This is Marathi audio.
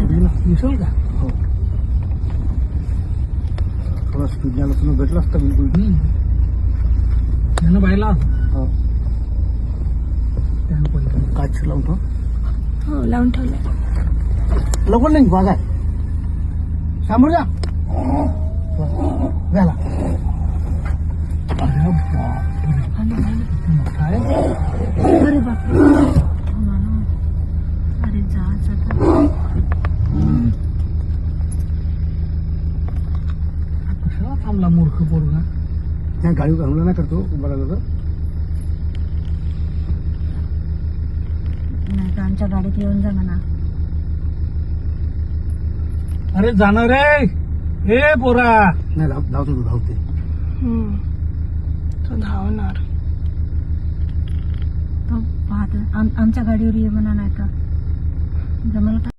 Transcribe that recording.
दिसेल का? हो. थोडा स्पीड द्यायला तुम्ही भेटला असता बिलकुल. त्यानं बायला हो. त्यानं पडलं. काच लावतो. हो लावून ठेवलंय. लवकर नाही बघा समोर जा झाला. अरे बापरे. मोठा आहे. अरे बापरे. अरे जा कशाला थांबला मूर्ख पोरगा. नाही गाडी हमला नाही करतो बघा तर. नाही तर आमच्या गाडीत येऊन जा म्हणा. अरे जाणार रे. ए पोरा. नाही धावतो तू धावते. तो धावणार. तो पाहत आमच्या गाडीवर ये म्हणा नाही का जमल का.